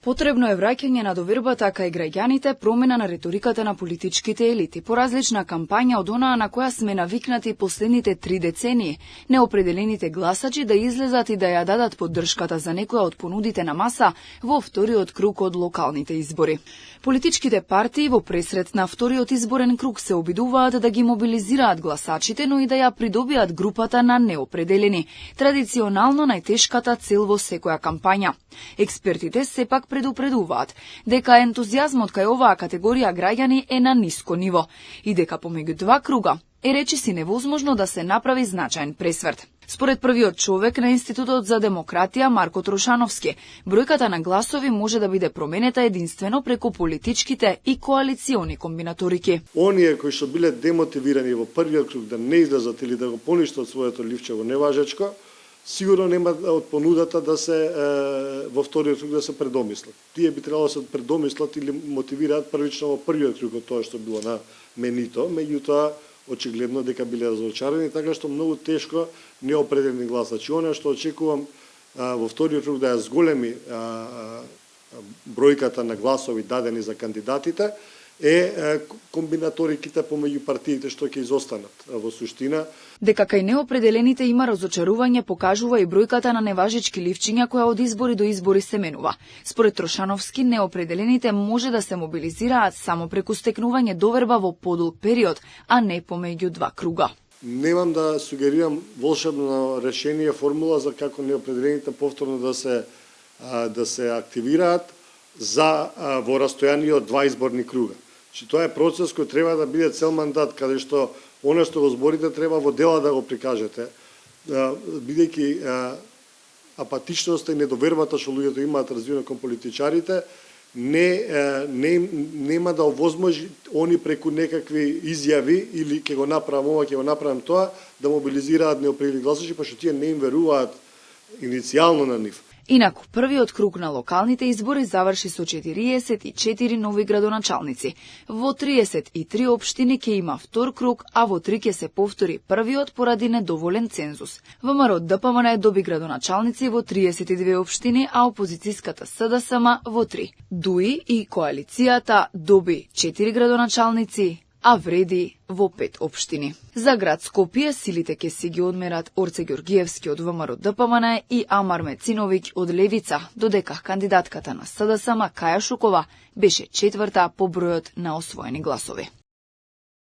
Потребно е враќање на довербата кај граѓаните, промена на риториката на политичките елити, поразлична кампања од онаа на која сме навикнати последните 3 децении, неопределените гласачи да излезат и да ја дадат поддршката за некоја од понудите на маса во вториот круг од локалните избори. Политичките партии во пресред на вториот изборен круг се обидуваат да ги мобилизираат гласачите, но и да ја придобиат групата на неопределени, традиционално најтешката цел во секоја кампања. Експертите сепак предупредуваат дека ентузијазмот кај оваа категорија граѓани е на ниско ниво и дека помеѓу два круга е речиси невозможно да се направи значаен пресврт. Според првиот човек на Институтот за демократија Марко Трошановски, бројката на гласови може да биде променета единствено преку политичките и коалициони комбинаторики. Оние кои што биле демотивирани во првиот круг да не излезат или да го поништат своето ливче во неважечко, сигурно нема од понудата да се во вториот круг да се предомислат. Тие би требало да се предомислат или мотивираат првично во првиот круг од тоа што било на менито, меѓутоа очигледно дека биле разочарани, така што многу тешко неопределени гласачи. Она што очекувам во вториот круг да ја зголеми бројката на гласови дадени за кандидатите е комбинаториките помеѓу партиите што ќе изостанат. Во суштина, дека кај неопределените има разочарување покажува и бројката на неважички ливчиња која од избори до избори се менува. Според Трошановски, неопределените може да се мобилизираат само преку стекнување доверба во подолг период, а не помеѓу два круга. Немам да сугерирам волшебно решение, формула за како неопределените повторно да се активираат за во растојание од два изборни круга. Тоа е процес кој треба да биде цел мандат, каде што оно што го зборите треба во дела да го прикажете, бидејќи апатичноста и недовербата што луѓето имаат развивена кон политичарите, нема да овозможи они преку некакви изјави или ќе го направам ова, ќе го направам тоа, да мобилизираат неопределени гласачи, пошто тие не им веруваат иницијално на нив. Инаку, првиот круг на локалните избори заврши со 44 нови градоначалници. Во 33 општини ќе има втор круг, а во 3 ќе се повтори првиот поради недоволен цензус. ВМРО ДПМН доби градоначалници во 32 општини, а опозицијската СДСМ во 3. ДУИ и коалицијата доби 4 градоначалници, а вреди во 5 општини. За град Скопје силите ќе си ги одмерат Орце Ѓоргиевски од ВМРО ДПМН и Амар Мециновиќ од Левица, додека кандидатката на СДСМ Каја Шукова беше четврта по бројот на освоени гласови.